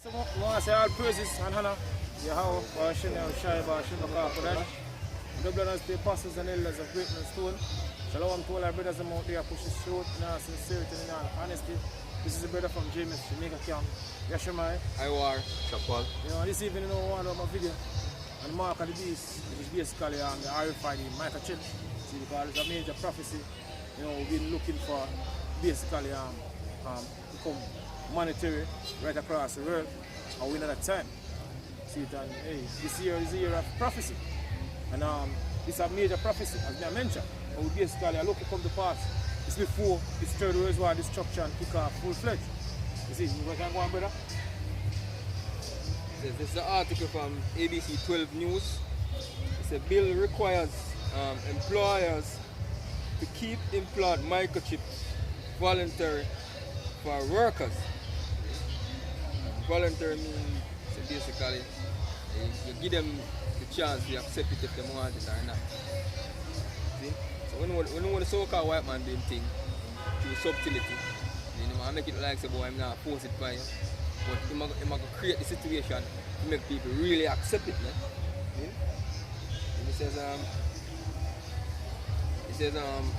So I want to say all praises and honor Yahweh, Barashina, Shaiba, Shimaka, Kodash. Double honors to the apostles and elders of Great and Stone. Shalom to all our brothers and out there pushing through in our sincerity and in our honesty. This is a brother from Jamaica camp. Yashimai. I war, Chapal. This evening, I want to do my video and the mark of the beast, which is basically the RFID MICROCHIP. See, because it's a major prophecy. We've been looking for basically become monetary right across the world, and we're not at time. See it, and hey, this year is a year of prophecy, and it's a major prophecy, as I mentioned. And we basically are looking from the past. It's before this third world war destruction kick off full-fledged. You see, we can go on, brother. This is an article from ABC 12 News. It's a bill requires employers to keep implant microchips voluntary for workers. Voluntary means basically you give them the chance to accept it if they want it or not. See? So when you want the so-called white man doing thing through subtlety, I make it like say, boy, I'm not force it by you. But I'm going to create the situation to make people really accept it, man. See? And it says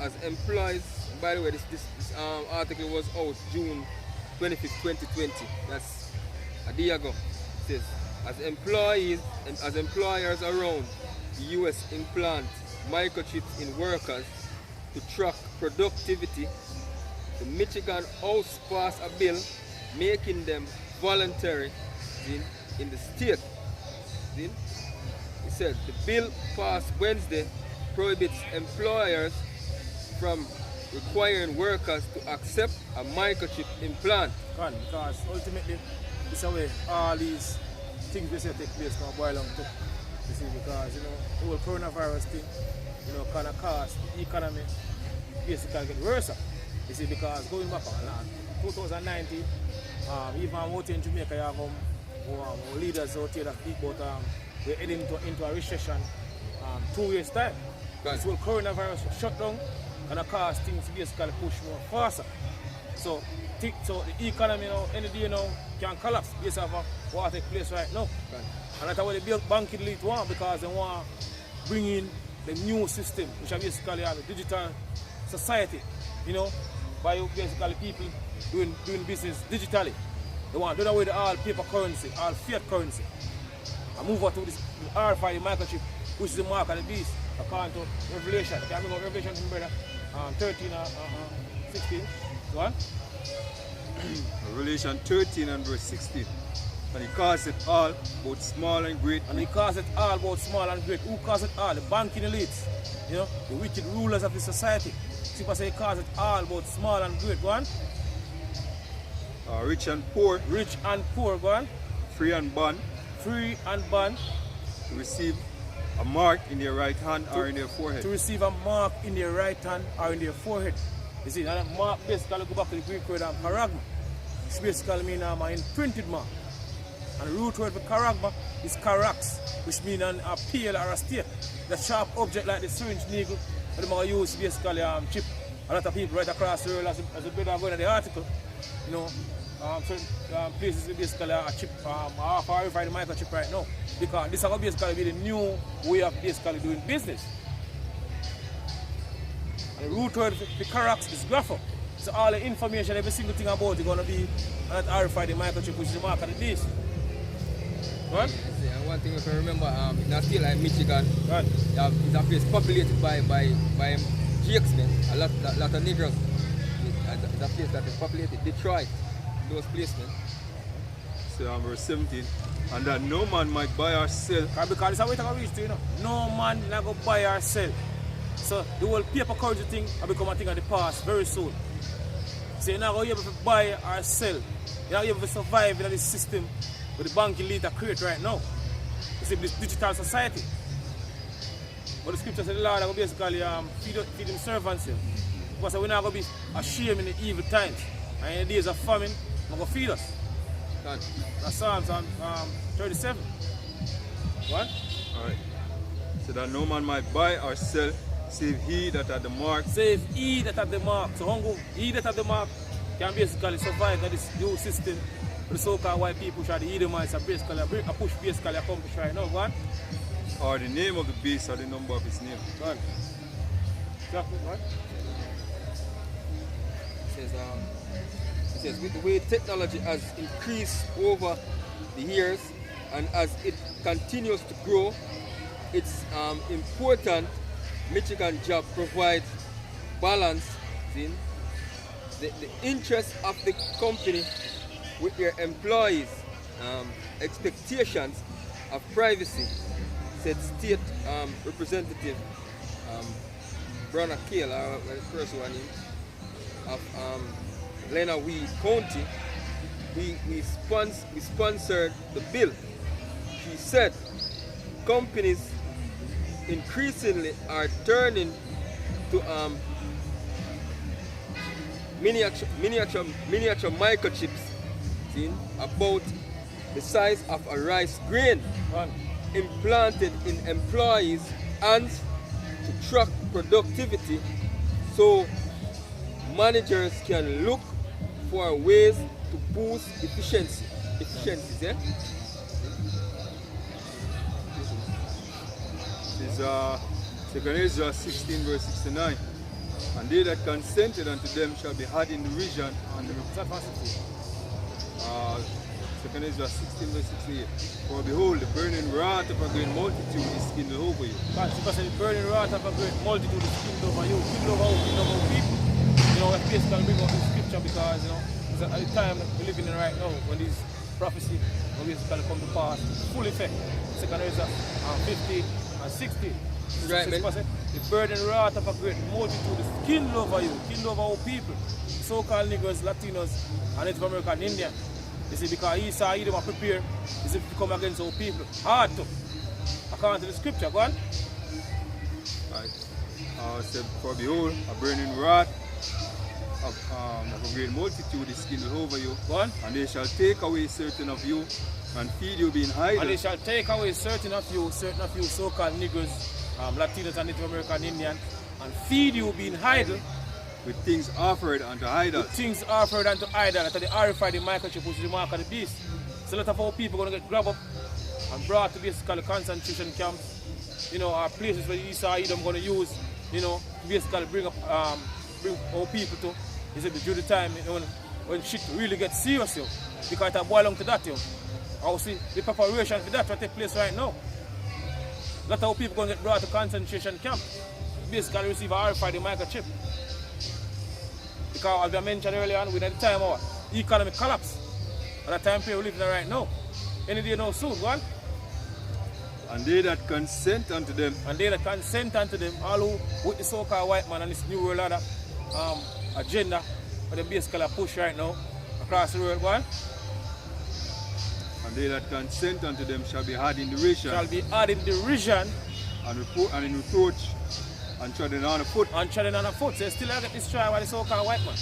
as employees, by the way, this article was out June 25th, 2020. That's a day ago. It says, as employees and as employers around the US implant microchips in workers to track productivity, the Michigan House passed a bill making them voluntary in the state. It said the bill passed Wednesday prohibits employers from requiring workers to accept a microchip implant. Because ultimately, this is the way all these things they say take place now boil down to. You see, because the whole coronavirus thing, kind of cause the economy basically get worse. You see, because going back on 2019, even out in Jamaica, you have leaders out here that speak about we're heading into a recession 2 years time. This whole coronavirus shut down and it cause things to basically push more faster. So the economy now, any day now, can collapse based on what take place right now. And that's what the banking elite want, because they want to bring in the new system, which are basically a digital society, by basically people doing business digitally. They want to do away with all paper currency, all fiat currency, and move on to this RFID microchip, which is the mark of the beast, according to Revelation. Can I bring up Revelation, brother? 13 or 16. Go on. Revelation 13 and verse 16. And he calls it all, both small and great. And he calls it all, both small and great. Who calls it all? The banking elites, the wicked rulers of the society. People say he calls it all, both small and great. Go on. Rich and poor. Rich and poor. Go on. Free and bond. Free and bond. To receive a mark in their right hand or in their forehead. To receive a mark in their right hand or in their forehead. You see, and that mark basically go back to the Greek word charagma. It's basically mean an imprinted mark. And the root word for charagma is charax, which means a pale or a stake. The sharp object like the syringe needle that they use basically chip a lot of people right across the world, as a brother going to the article. Certain places basically a chip, half RFID microchip right now. Because this is going to basically be the new way of basically doing business. And the root word for charax is grapho. So all the information, every single thing about it is going to be on that RFID microchip, which is the mark of the beast. Right? And one thing you can remember, in a state like Michigan, right, it's a place populated by Jakes, man. A lot of Negroes. It's a place that is populated. Detroit, those places, man. So verse 17, and that no man might buy or sell. Because it's a way to reach to, no man not go buy or sell. So the whole paper currency thing will become a thing of the past very soon. So you're not going to be able to buy or sell. You're not going to be able to survive in this system with the banking elite are create right now. You see, this digital society. But the scripture said the Lord will basically feed him servants here. Because we're not going to be ashamed in the evil times. And in the days of famine, we're going to feed us. That's Psalms 37. What? Alright. So that no man might buy or sell, save he that had the mark. Save he that had the mark. So he that had the mark can basically survive in this new system the so-called white people try to Edomites are basically a push basically accomplish right now, go on. Or the name of the beast or the number of its name. Go on. Exactly, what? It says with the way technology has increased over the years and as it continues to grow, it's important Michigan job provides balance in the interest of the company with their employees, expectations of privacy, said State Representative Bronna Kale, or the first one of Lenawee County. We sponsored the bill. She said companies increasingly are turning to miniature microchips about the size of a rice grain implanted in employees' hands to track productivity so managers can look for ways to boost efficiencies. Yeah? This is 2 Ezra 16 verse 69. And they that consented unto them shall be had in derision and 2 Ezra 16 verse 68. For behold, the burning wrath of a great multitude is kindled over you. Because the burning wrath of a great multitude is kindled over you. Kindled over people. You know, that's basically bring out the scripture because, you know, it's at the time we're living in right now when these prophecy will basically come to pass, full effect. 2 Ezra 50 and 60. Right, man. The burden wrath of a great multitude is kindled over you, kindled over our people. So-called Negroes, Latinos, and Native American Indian. You see, because Esau, Edom are prepared, is to come against our people. Hard to. According to the scripture, go on. Right. Said, for behold, a burning wrath of a great multitude is kindled over you. Go on. And they shall take away certain of you and feed you being idle. And they shall take away certain of you so-called Negroes, Latinos and Native American Indians, and feed you being idle. With things offered unto idols. With things offered unto idols. That's the RFID microchip, which is the mark of the beast. So a lot of our people are going to get grabbed up and brought to basically concentration camps, you know, or places where Esau Edom going to use, you know, to basically bring our people to. He said, due to time, you know, when shit really gets serious, yo, because it boils down to that, yo. I see the preparation for that will take place right now. A lot of our people going to get brought to concentration camp, basically receive a RFID microchip. Because as I mentioned earlier on, within the time our economic collapse, at the time period we live in right now. Any day now soon, go on. And they that consent unto them. And they that consent unto them, all who with the so-called white man and this new world order agenda, but they basically push right now across the world, go on. And they that consent unto them shall be had in derision. Shall be had in derision. And in reproach. And trodden on a foot. And trodden on a foot. So you still get destroyed by the so-called white man.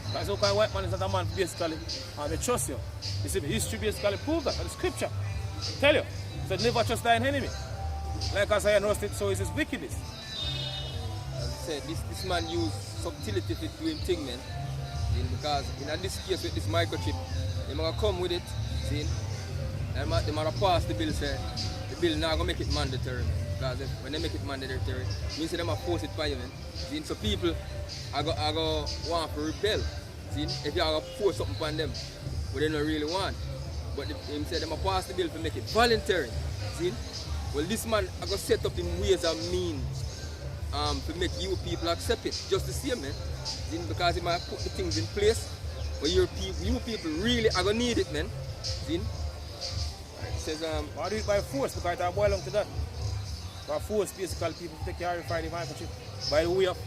Because the so-called white man is not a man basically, they trust you. You see, the history basically proves that, and the scripture tell you. So never trust thine enemy. Like I say, I know it, so it's his wickedness. As I said, this man used subtlety to do him thing, man. Because in this case with this microchip, they're going to come with it, see? And they're going to pass the bill, say, the bill now going to make it mandatory. Because when they make it mandatory, it means them are force it by you, man. See? So people are going to want to rebel. See? If you are going to force something upon them, what they don't really want. But him said them are pass the bill to make it voluntary. See? Well, this man are going to set up in ways and means to make you people accept it. Just the same, man. See? Because he might put the things in place where you people really are going to need it, man. See? It says, I do it by force because it boils down to that. By force, basically, people take the RFID microchip by the way of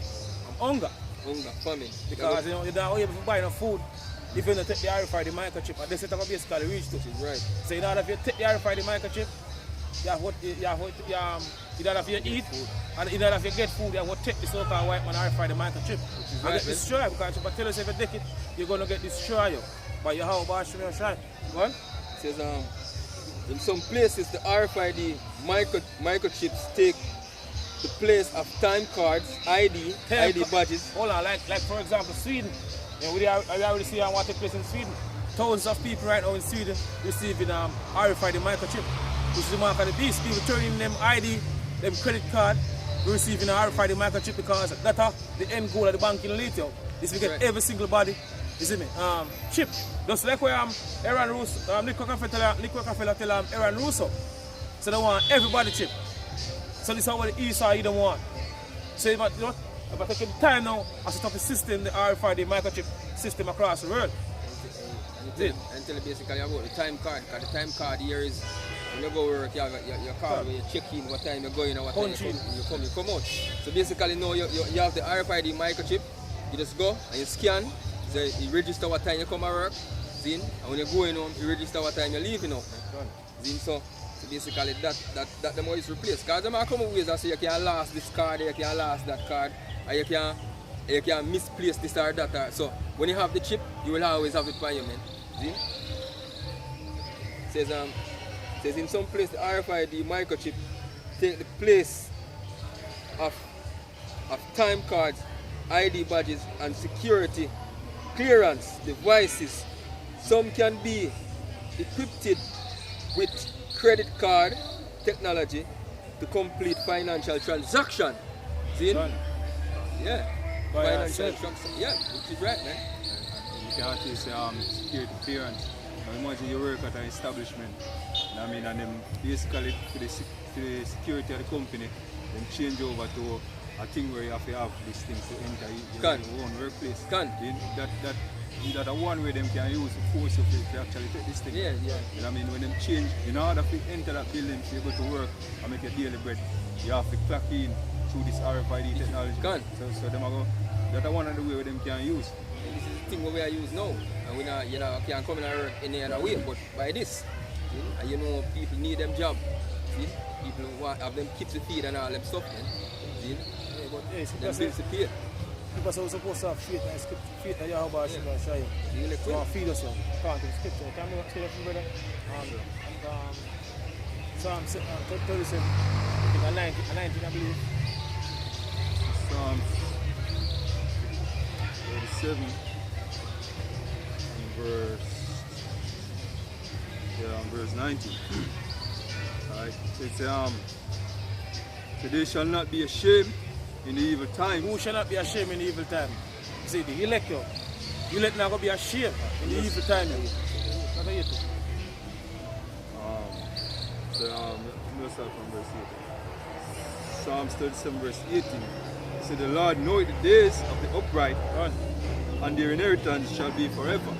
hunger. Hunger, famine. Because you know, you're not able to buy enough food if you don't take the RFID microchip. And this is what basically reach to. Right. So in order if you take the RFID microchip, you have what in order if you eat, and in order if you get food, you have to take the so-called white man RFID microchip. And right, get destroyed because if I tell us if you take it, you're going to get destroyed. But you have a shrimp shine. What? It says, in some places, the RFID microchips take the place of time cards, ID badges. Hold on, like for example, Sweden. You know, we already see what takes place in Sweden. thousands of people right now in Sweden receiving RFID microchip, which is the mark of the beast. People turning them ID, them credit card, receiving an RFID microchip because that's the end goal of the banking later. Is to get every single body, you see me, chip. Just like where Aaron Russo, Nico Rockefeller tell Aaron Russo, so they want everybody chip. So this is what the East side you don't want. So you know, but taking time now as set up a system, the RFID microchip system across the world. And tell basically about the time card, because the time card here is when you go work, you have your card where you check in what time you're going and what time you come out. So basically now you have the RFID microchip, you just go and you scan, so you register what time you come to work, and when you're going home, you register what time you're leaving home. So basically that the more is replaced. Because them are come up with ways that say you can last this card, you can last that card, and you can misplace this or that. So when you have the chip, you will always have it by you, man. See? Says in some place the RFID microchip take the place of time cards, ID badges and security clearance devices. Some can be equipped with credit card technology to complete financial transaction. See? Yeah. Financial transaction. Yeah, which is right, man. You can actually say security clearance. Now imagine you work at an establishment, I mean, and then basically for the security of the company, then change over to a thing where you have to have this thing to enter your own workplace. That a one way them can use to force you to actually take this thing. Yeah. And I mean, when them change, in order to enter that building to be able to work and make your daily bread, you have to clock in through this RFID technology. So them are go, that's one of the way them can use. And this is the thing we are using now, and we not, can't come in and work any other way, but by this, and people need them job. See? People want have them kids to feed and all them stuff, man. See? Yeah, but hey, them bills to pay. People are supposed to have faith in Yahweh Hashem and Shai. You want to feed us, according to the scripture. Can you say that from brother? Psalm 37, I think 19, I believe. Psalm 37 and verse 19. Alright, it's so they shall not be ashamed in the evil time. Who shall not be ashamed in the evil time? See, the elect you. You let not go be ashamed in the evil time. What are you doing? Let's start from verse 18. Psalms 37 verse 18. So the Lord knoweth the days of the upright, and their inheritance shall be forever.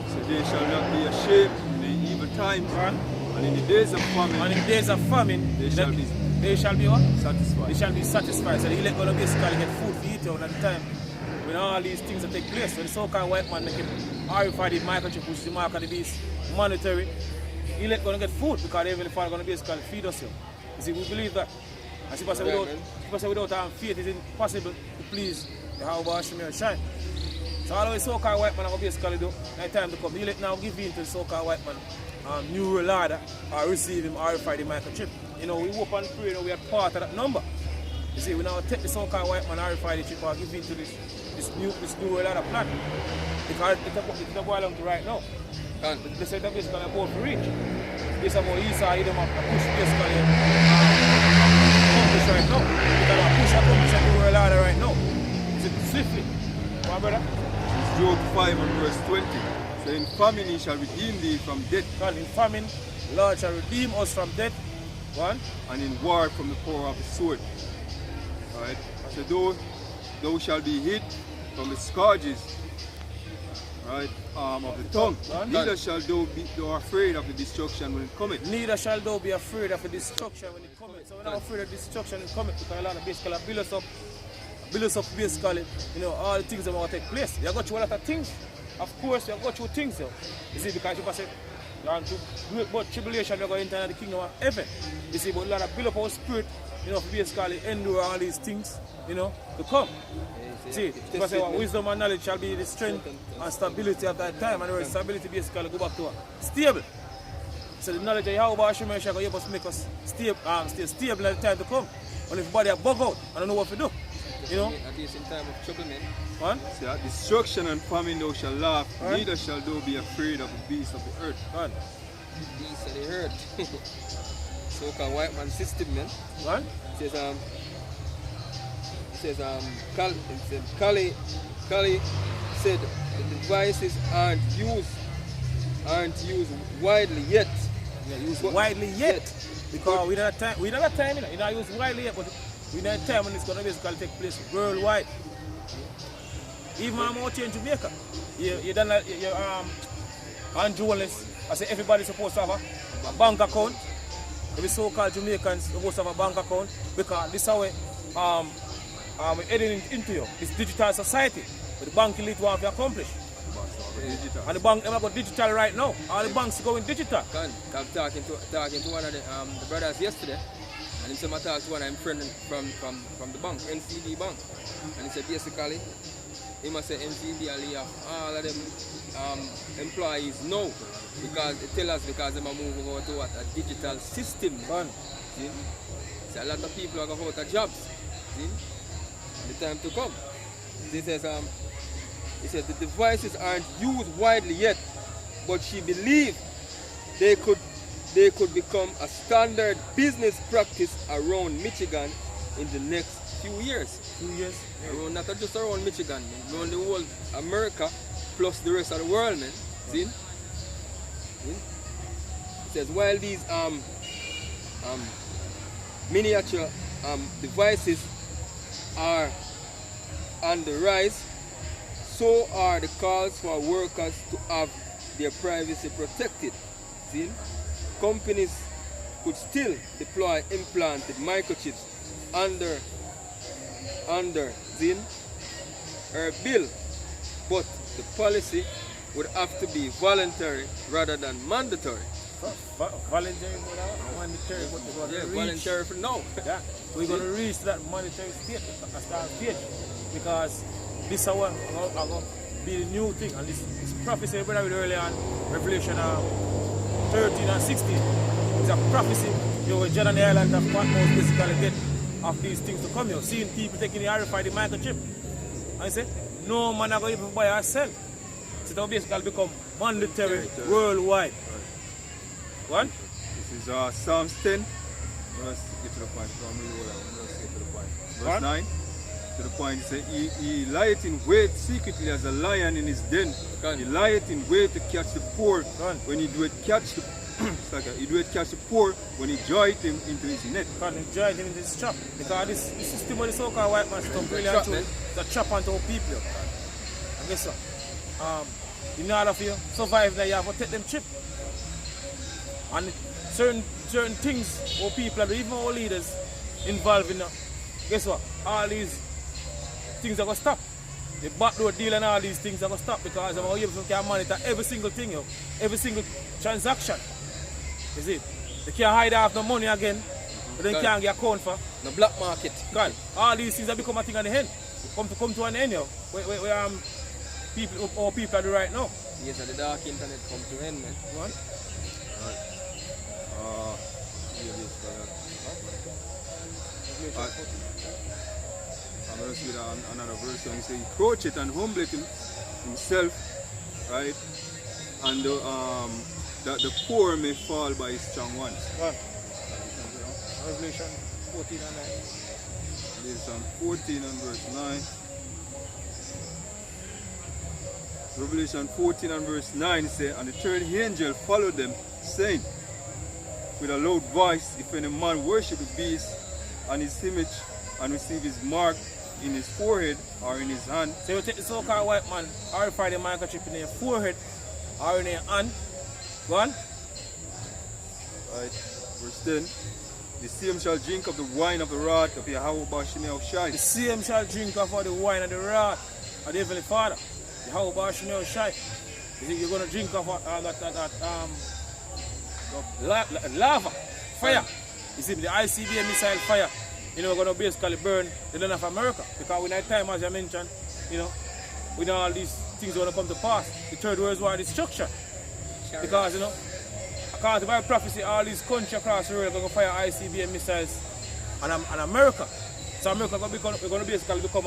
So they shall not be ashamed in the evil times, and in the days of famine, they shall be what? Satisfied. They shall be satisfied. So the elect going to basically get food for eat at the time when all these things that take place. When the so-called white man make him RFID microchip, which is the mark of the beast, monetary, the elect going to get food because they will going to basically feed us. You see, we believe that. And people say without faith it's impossible to please the Yahweh Hashem and Shai. So all the so-called white man are basically do, at time to come, the elect now give in to the so-called white man new world order or receive him RFID microchip. We hope and pray we are part of that number. You see, we now take the so-called white man RFID chip or give in to this new world order plan. Because it's not going to right now. They say that basically about to reach. This is about Esau, he don't have to push basically accomplish right now. Because I push accomplish the new world order right now. Is it swiftly? My brother? It's Job 5 and verse 20. So in famine he shall redeem thee from death. God, in famine, the Lord shall redeem us from death. One. And in war from the power of the sword. Alright. So thou shalt be hid from the scourges, right, of the tongue. Neither shall thou be afraid of the destruction when it cometh. Neither shall thou be afraid of the destruction when it cometh. So we're not afraid of destruction when it cometh because a lot of basically build us up basically, all the things that will take place. You got through a lot of things. Of course, you got through things. You see, because people say, but tribulation, we are going to enter the kingdom of heaven. You see, but a lot of build up our spirit, basically endure all these things, to come. See, because wisdom and knowledge shall be the strength and stability of that time, and the stability basically go back to stable. So the knowledge of Yahweh Hashem shall make us stay stable at the time to come. And if body are bug out, I don't know what to do. You know? At least in time of trouble, man. Man? See, at destruction and famine thou shall laugh, Right. neither shall thou be afraid of the beasts of the earth. Man? Beast of the earth. So-called white man system, man. Man? It says, Kali said the devices aren't used widely yet. Yeah, used widely yet. Because we don't have time, you know. It's not used widely yet, but we don't have time when it's going to basically take place worldwide. Even I'm out here in Jamaica. You done on journalists, I say everybody's supposed to have a bank account. Every so-called Jamaicans supposed to have a bank account because this is how we're heading into this digital society. But the bank elite want to accomplish. And the bank never got digital right now. All the banks are going digital. I'm talking to one of the brothers yesterday, and he said I talked to one of my friends from the bank, NCD Bank, and he said basically he must say NCD will have all of them employees now because they tell us because they are moving over to a digital system. See? So a lot of people are going out of jobs. See? The time to come. He says the devices aren't used widely yet, but she believes they could become a standard business practice around Michigan in the next few years. 2 years? Around, not just around Michigan, man. Around the whole America plus the rest of the world, man. See? It says while these miniature devices are on the rise, so are the calls for workers to have their privacy protected. See? Companies could still deploy implanted microchips under her bill, but the policy would have to be voluntary rather than mandatory. Voluntary, mandatory, but we're going to reach. Voluntary for now. Yeah, we're going to reach that mandatory stage, because this is what I'm going to be the new thing. And this prophecy brother with earlier on, Revelation 13 and 16. It's a prophecy, you know, where John and the island of Patmos basically get of these things to come here. Seeing people taking the RFID microchip. And I say, no man are going to even buy or sell. So it will basically become mandatory worldwide. What? This is Psalms 10. Let's get to the point. Let's get to the point. Verse 9. To the point, it says, he lieth in wait secretly as a lion in his den. He lieth in wait to catch the poor. When he do it catch the he do it catch the poor when he joined him into his net. He joined him into his trap. Because this system of the so-called white man stuff really and true. It's a trap onto our people. And guess what? In order for you survive now, you have to take them chip. And certain things our people do, even our leaders involved in that. Guess what? All these things are going to stop. The backdoor deal and all these things are going to stop because I'm able to monitor every single thing, every single transaction. You see? They can't hide off the money again, but they can't get account for. The black market. God, all these things have become a thing at the end. Come to an end now. Where our people are doing right now. Yes, and the dark internet come to an end, man. Right? I'm going to read another verse and he says, he croucheth and humbleth himself, right? And that the poor may fall by his strong ones. Right. Revelation 14 and 9. Revelation 14 and verse 9. Revelation 14 and verse 9 says, and the third angel followed them, saying with a loud voice, if any man worship the beast and his image and receive his mark in his forehead or in his hand. So you take the so-called white man, RFID microchip in their forehead or in their hand. Go on. Right. Verse 10. The same shall drink of the wine of the wrath of Yahweh Shemel Shai. The same shall drink of the wine of the wrath of the Heavenly Father. Yahweh Shemel Shai. You're going to drink of lava, fire. You see, the ICBM missile fire. You know, we're going to basically burn the land of America. Because in that time, as I mentioned, you know, we know all these things are going to come to pass. The Third World War destruction. Because, you know, according to Bible prophecy, all these countries across the world are going to fire ICBM missiles on America. So America we're going to basically become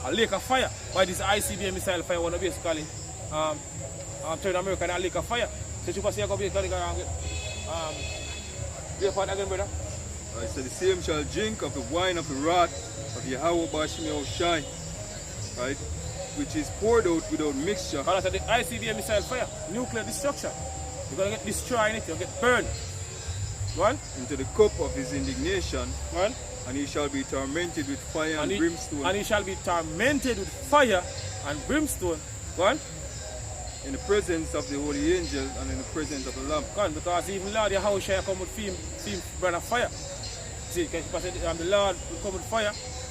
a lake of fire by this ICBM missile fire. We're going to basically turn America into a lake of fire. So you can see I'm going to basically be a part again, brother. Right, so the same shall drink of the wine of the wrath of Yahweh Bashim Shai, right, which is poured out without mixture. And that's the ICBM missile fire, nuclear destruction. You're going to get destroyed in it, you'll get burned. One. Into the cup of his indignation. One. And he shall be tormented with fire and brimstone. And he shall be tormented with fire and brimstone. One. In the presence of the holy angel and in the presence of the Lamb. Gone, because even Lord Yahushua come with theme burn of fire. See, because the Lord will come with fire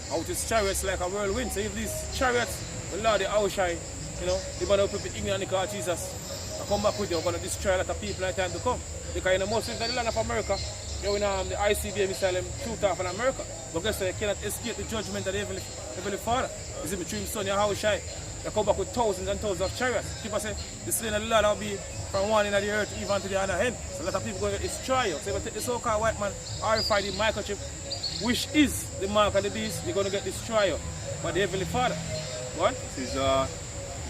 and with his chariots like a whirlwind. So if these chariots, the Lord Yahushua, you know, they're going to put ignorant because Jesus I come back with you, we're going to destroy a lot of people in time to come. Because in the most of the land of America, you know, the ICBM missile shoot off in America. But guess what, you cannot escape the judgment of the Heavenly Father. You see, between son Yahushua. They come back with thousands and thousands of chariots. People say the slain of the Lord will be from one end of the earth even to the other end. So a lot of people going to destroy you. So if you take the so-called white man RFID microchip, which is the mark of the beast, you're going to get destroyed by the Heavenly Father. What? This is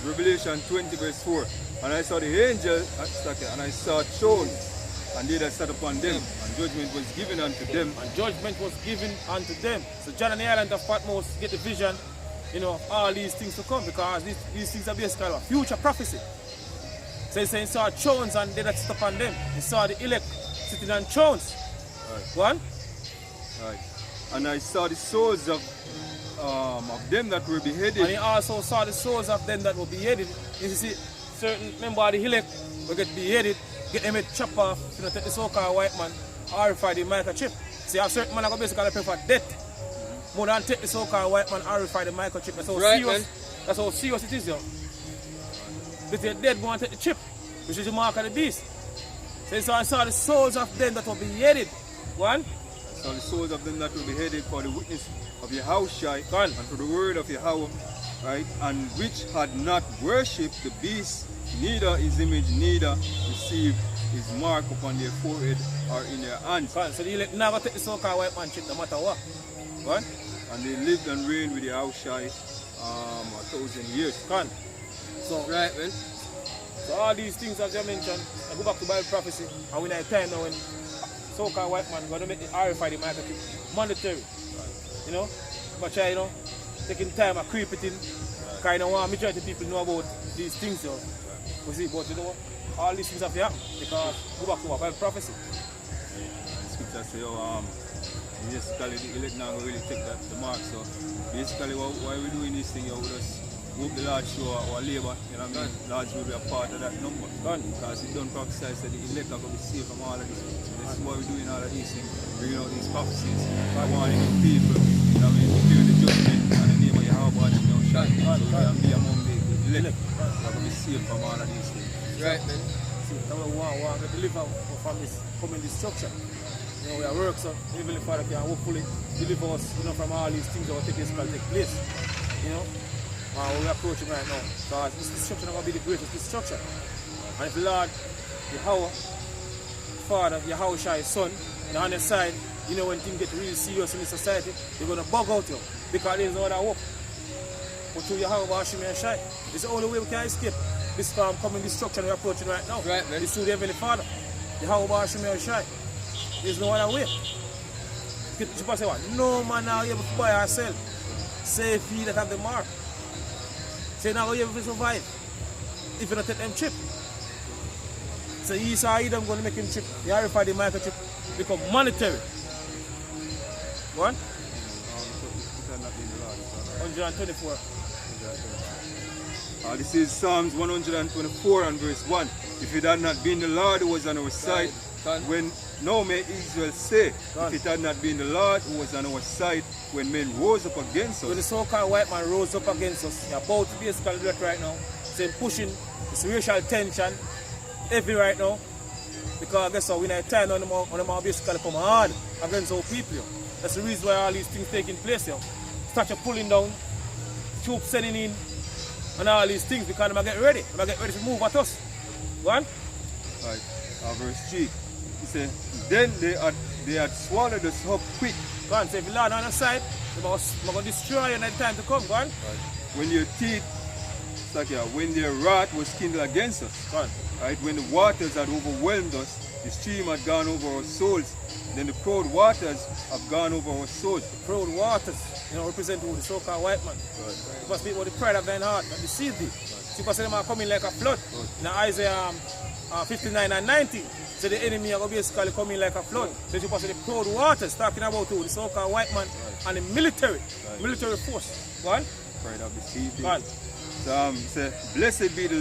Revelation 20 verse 4. And I saw the angel and I saw thrones, and they that sat upon them, and judgment was given unto them. And judgment was given unto them. So John and the island of Patmos get the vision, you know, of all these things to come, because these things are basically a future prophecy. So he's saying he saw thrones and they that sit upon them. He saw the elect sitting on thrones. Right. One. Right. And I saw the souls of them that were beheaded. And he also saw the souls of them that were beheaded. You see, certain member of the elect will get beheaded, get them chopped off, you know, take the so-called white man, RFID microchip. So you have certain men that basically prefer death more than take the so-called white man RFID microchip. That's how serious. That's how serious it is, yo. If you're dead, go and take the chip, which is the mark of the beast. So I saw the souls of them that were beheaded. One. I saw the souls of them that were beheaded for the witness of Yahushua and for the word of Yahweh, right? And which had not worshipped the beast, neither his image, neither received his mark upon their forehead or in their hands. So they never take the so-called white man chip no matter what. What? And they lived and reigned with Yahushua 1,000 years. So, right, man. So all these things as you mentioned, I go back to Bible prophecy, and when I time now when so-called white man going to make the RFID microchip mandatory. Right. You know? But you know, taking time and creep it in. Right. Kind of want majority of people know about these things, yo. Right. You see, but you know, all these things have to happen because go back to Bible prophecy. And scripture say, basically the elect now really take the mark. So basically why we're doing this thing, we just hope the Lord show our labor, you know what I mean? Lord will be a part of that number. Because it don't prophesy that the elect are going to be saved from all of this. So this is why we're doing all of these things, bringing out these prophecies, warning the people, you know what I mean, to fear the judgment and the name of Yahweh watching down shine. So we can be among the elect who are going to be saved from all of these things. Right, man. See, that's what we want to deliver from this coming destruction. You know, we are work, so Heavenly Father can hopefully deliver us, you know, from all these things that will take place. You know, we're approaching right now. Because this destruction is going to be the greatest destruction. And if the Lord, Yahweh, Father, Yahushua, Son, on the side, you know, when things get really serious in the society, they're going to bug out you. Because there's no other hope. But through Yahweh, Bashim and Shai, it's the only way we can escape this coming destruction we're approaching right now. Right, man. It's through the Heavenly Father, Yahweh, Bashim and Shai. There's no other way. People say what? No man now able to buy or sell. Save he that have the mark. Say now you able to survive if you don't take them chip. So Esau Edom going to make him chip. The RFID microchip become monetary. What? 124. This is Psalms 124 and verse 1. If it had not been the Lord who was on our side, when now may Israel say, if it had not been the Lord who was on our side when men rose up against us. When the so-called white man rose up against us, you're about to basically do that right now. Saying pushing this racial tension heavy right now. Because guess what, we need time on them basically come hard against our people. Yo. That's the reason why all these things taking place. Yo. Start pulling down, troops sending in, and all these things because they might get ready. They might get ready to move at us. Go on. Right. Verse 3. He said, then they had swallowed us up quick. Go on, say if the Lord on our side, I'm going to destroy you in the time to come, go on. When your teeth, when their wrath was kindled against us, Go on. right? When the waters had overwhelmed us, the stream had gone over our souls. Then the proud waters have gone over our souls. Proud waters, represent who the so-called white man. You must speak about the pride of thine heart and deceive thee. See, because them are coming like a flood. In Isaiah 59 and 19, so the enemy are basically coming like a flood. So you must say the proud waters, talking about who the so-called white man and the military force. Go on. Pride have deceived thee. Go on. So say, blessed be the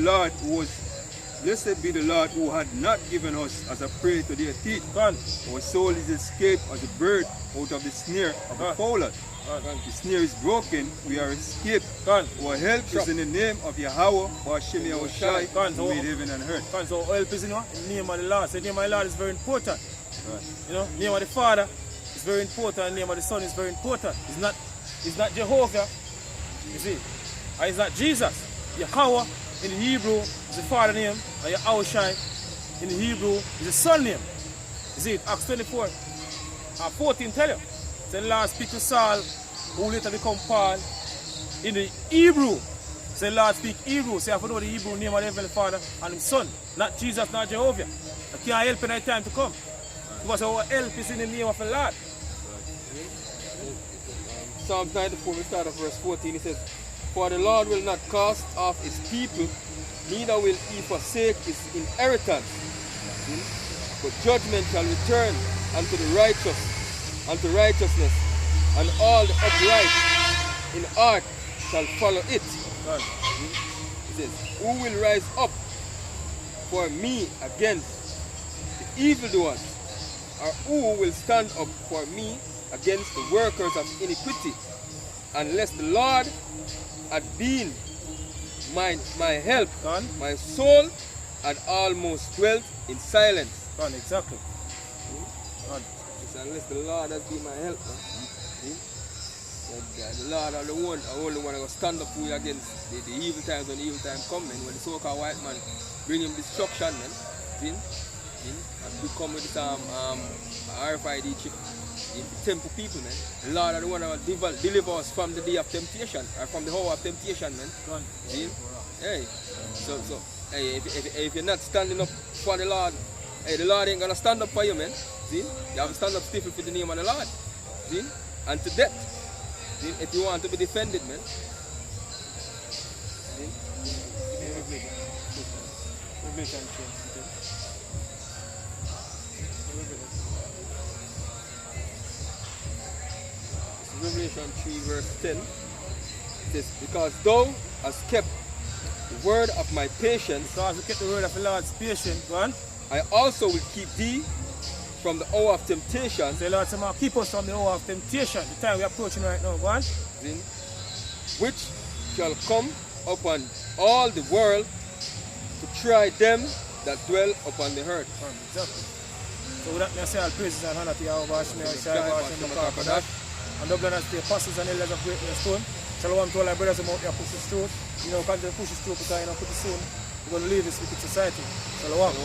Lord who had not given us as a prey to their teeth. Go on. Our soul is escaped as a bird out of the snare of the fowler. The snare is broken, we are escaped. Go on. Our help is in the name of Yahweh, Hashem Yahushai, who made heaven and earth. Go on. So help is in the name of the Lord. So the name of the Lord is very important. Right. Name of the Father is very important, and the name of the Son is very important. It's not Jehovah, you see. Or it's not Jesus. Yahweh in the Hebrew is the Father name, and Yahushai in the Hebrew is the Son name. You see, Acts 24, 14 tell you. So the Lord speak to Saul, who later become Paul, in the Hebrew. So the Lord speak Hebrew. So you have to know the Hebrew name of the Heavenly Father and His Son. Not Jesus, not Jehovah. I can't help in that time to come. Because our help is in the name of the Lord. Psalms 94, we start at verse 14, it says, for the Lord will not cast off his people, neither will he forsake his inheritance. But judgment shall return unto the righteous, unto righteousness, and all the upright in heart shall follow it. It says, who will rise up for me against the evildoers? Or who will stand up for me against the workers of iniquity? Unless the Lord had been my help, my soul had almost dwelt in silence. Exactly. Unless the Lord has been my help. The Lord are the only one that will stand up for you against the evil times when the evil time come, man. When the so-called white man bring him destruction, man. And we come with this RFID chip. The temple people, man. The Lord are the one that will deliver us from the day of temptation, or from the hour of temptation, man. See? Hey. So hey, if you're not standing up for the Lord, hey, the Lord ain't gonna stand up for you, man. See? You have to stand up stiffly for the name of the Lord. See? And to death. See? If you want to be defended, man. See? Revelation. Revelation 3 verse 10 says, because thou hast kept the word of my patience, because you kept the word of the Lord's patience, go on. I also will keep thee from the hour of temptation. So the Lord said, keep us from the hour of temptation, the time we're approaching right now, go on. Which shall come upon all the world to try them that dwell upon the earth. Exactly. So with that, I say all praises and honor to Yahweh, Shai, and double honors to the apostles and elders of Great Stone. Shalom to all our brothers and out there push this through. Continue to push this through because put it soon. We're going to leave this wicked society. Shalom.